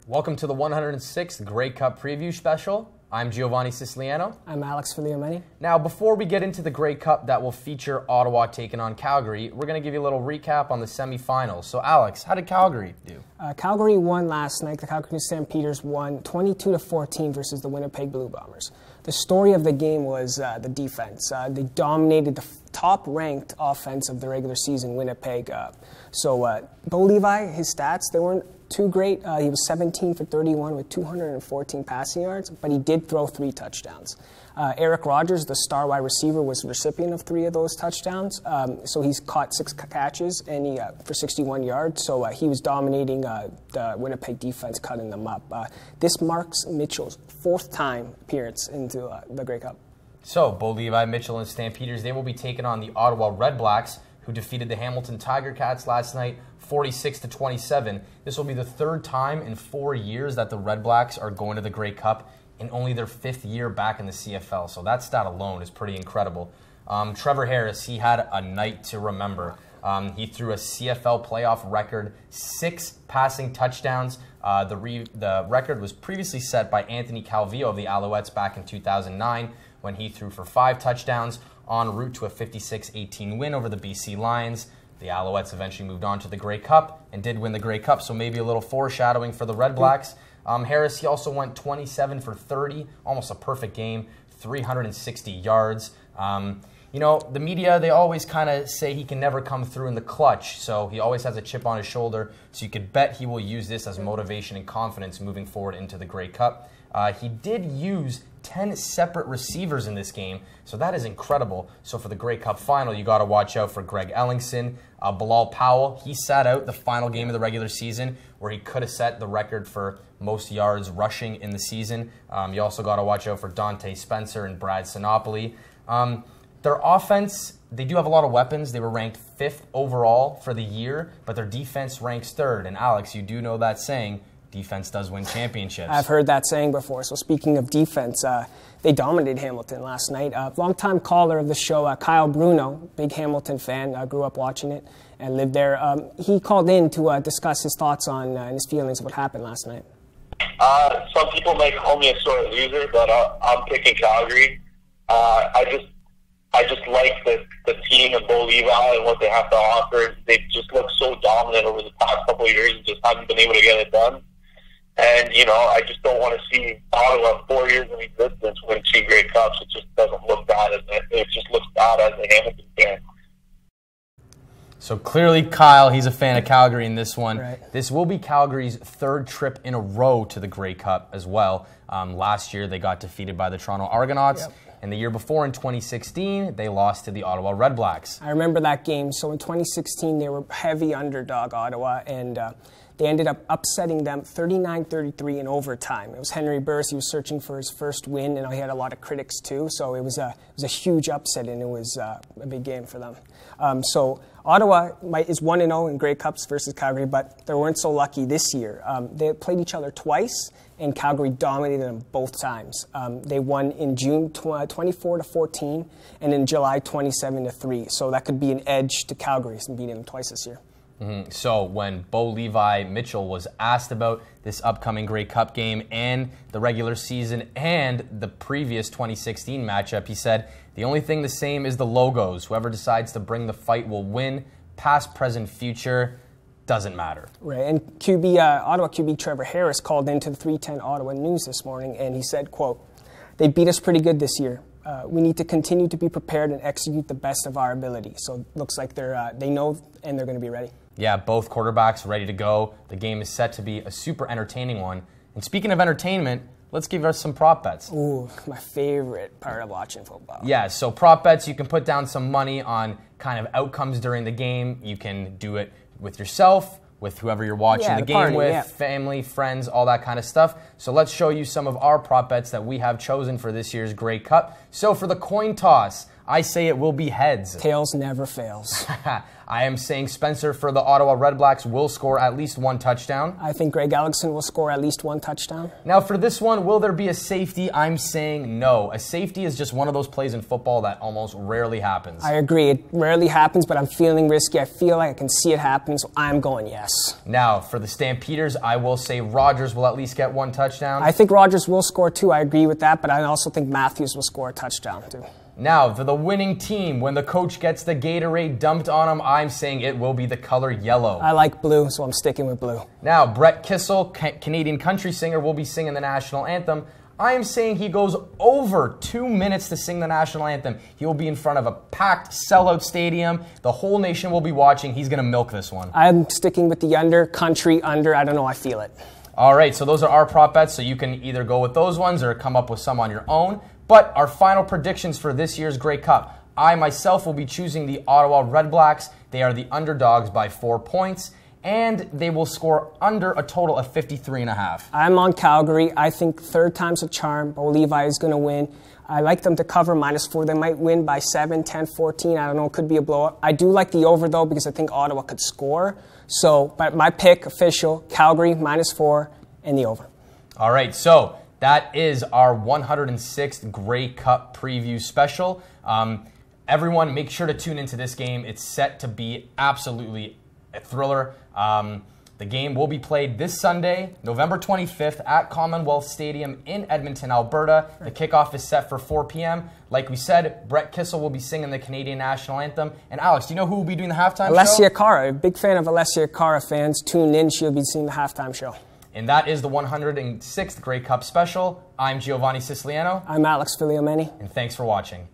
Welcome to the 106th Grey Cup Preview Special. I'm Giovanni Siciliano. I'm Alex Figliomeni. Now, before we get into the Grey Cup that will feature Ottawa taking on Calgary, we're going to give you a little recap on the semifinals. So, Alex, how did Calgary do? Calgary won last night. The Calgary Stampeders won 22-14 versus the Winnipeg Blue Bombers. The story of the game was the defense. They dominated the top-ranked offense of the regular season, Winnipeg. Bo Levi, his stats, they weren't too great. He was 17 for 31 with 214 passing yards, but he did throw 3 touchdowns. Eric Rogers, the star wide receiver, was the recipient of 3 of those touchdowns. So he's caught 6 catches and for 61 yards. So he was dominating the Winnipeg defense, cutting them up. This marks Mitchell's 4th time appearance into the Grey Cup. So Bo Levi, Mitchell, and Stampeders, they will be taking on the Ottawa Red Blacks, who defeated the Hamilton Tiger Cats last night 46-27. This will be the 3rd time in 4 years that the Red Blacks are going to the Grey Cup in only their 5th year back in the CFL. So that stat alone is pretty incredible. Trevor Harris, he had a night to remember. He threw a CFL playoff record, 6 passing touchdowns. The record was previously set by Anthony Calvillo of the Alouettes back in 2009 when he threw for 5 touchdowns en route to a 56-18 win over the BC Lions. The Alouettes eventually moved on to the Grey Cup and did win the Grey Cup, so maybe a little foreshadowing for the Red Blacks. Harris, he also went 27 for 30, almost a perfect game, 360 yards. You know, the media, they always kind of say he can never come through in the clutch, so he always has a chip on his shoulder, so you could bet he will use this as motivation and confidence moving forward into the Grey Cup. He did use 10 separate receivers in this game, so that is incredible. So for the Grey Cup final, you got to watch out for Greg Ellingson. Bilal Powell, he sat out the final game of the regular season where he could have set the record for most yards rushing in the season. You also got to watch out for Dante Spencer and Brad Sinopoli. Their offense, they do have a lot of weapons. They were ranked 5th overall for the year, but their defense ranks 3rd. And Alex, you do know that saying, defense does win championships. I've heard that saying before. So speaking of defense, they dominated Hamilton last night. Longtime caller of the show, Kyle Bruno, big Hamilton fan, grew up watching it and lived there. He called in to discuss his thoughts on and his feelings of what happened last night. Some people might call me a sore loser, but I'm picking Calgary. I just like the team of Bo Levi and what they have to offer. They've just looked so dominant over the past couple of years and just haven't been able to get it done. And, you know, I just don't want to see Ottawa 4 years in existence win 2 Grey Cups. It just doesn't look bad. It just looks bad as a Hamilton fan. So clearly, Kyle, he's a fan of Calgary in this one. Right. This will be Calgary's 3rd trip in a row to the Grey Cup as well. Last year, they got defeated by the Toronto Argonauts. Yep. And the year before, in 2016, they lost to the Ottawa Red Blacks. I remember that game. So in 2016, they were heavy underdog, Ottawa, and they ended up upsetting them 39-33 in overtime. It was Henry Burris. He was searching for his first win, and he had a lot of critics too. So it was a huge upset, and it was a big game for them. So Ottawa is 1-0 in Grey Cups versus Calgary, but they weren't so lucky this year. They played each other twice, and Calgary dominated them both times. They won in June 24-14, and in July 27-3. So that could be an edge to Calgary, beating them twice this year. So when Bo Levi Mitchell was asked about this upcoming Grey Cup game and the regular season and the previous 2016 matchup, he said, "The only thing the same is the logos. Whoever decides to bring the fight will win. Past, present, future, doesn't matter." Right, and Ottawa QB Trevor Harris called into the 310 Ottawa News this morning, and he said, quote, "They beat us pretty good this year. We need to continue to be prepared and execute the best of our ability." So it looks like they know and they're going to be ready. Yeah, both quarterbacks ready to go. The game is set to be a super entertaining one. And speaking of entertainment, let's give us some prop bets. Ooh, my favorite part of watching football. Yeah, so prop bets, you can put down some money on kind of outcomes during the game. You can do it with yourself, with whoever you're watching the game party, with, family, friends, all that kind of stuff. So let's show you some of our prop bets that we have chosen for this year's Grey Cup. So for the coin toss, I say it will be heads. Tails never fails. I am saying Spencer for the Ottawa Redblacks will score at least 1 touchdown. I think Greg Ellickson will score at least 1 touchdown. Now for this one, will there be a safety? I'm saying no. A safety is just one of those plays in football that almost rarely happens. I agree. It rarely happens, but I'm feeling risky. I feel like I can see it happen, so I'm going yes. Now for the Stampeders, I will say Rogers will at least get 1 touchdown. I think Rogers will score 2. I agree with that, but I also think Matthews will score a touchdown too. Now, for the winning team, when the coach gets the Gatorade dumped on him, I'm saying it will be the color yellow. I like blue, so I'm sticking with blue. Now, Brett Kissel, Canadian country singer, will be singing the national anthem. I am saying he goes over 2 minutes to sing the national anthem. He will be in front of a packed, sellout stadium. The whole nation will be watching. He's going to milk this one. I'm sticking with the under, country under. I don't know, I feel it. All right, so those are our prop bets, so you can either go with those ones or come up with some on your own. But our final predictions for this year's Grey Cup. I myself will be choosing the Ottawa Redblacks. They are the underdogs by 4 points, and they will score under a total of 53.5. I'm on Calgary. I think third time's a charm. Bo Levi is going to win. I like them to cover -4. They might win by 7, 10, 14. I don't know. It could be a blowout. I do like the over, though, because I think Ottawa could score. So, but my pick, official, Calgary -4 and the over. All right, so that is our 106th Grey Cup preview special. Everyone, make sure to tune into this game. It's set to be absolutely a thriller. The game will be played this Sunday, November 25th at Commonwealth Stadium in Edmonton, Alberta. The kickoff is set for 4 p.m. Like we said, Brett Kissel will be singing the Canadian national anthem. And Alex, do you know who will be doing the halftime show? Alessia Cara. A big fan of Alessia Cara fans. Tune in. She'll be singing the halftime show. And that is the 106th Grey Cup special. I'm Giovanni Siciliano. I'm Alex Figliomeni. And thanks for watching.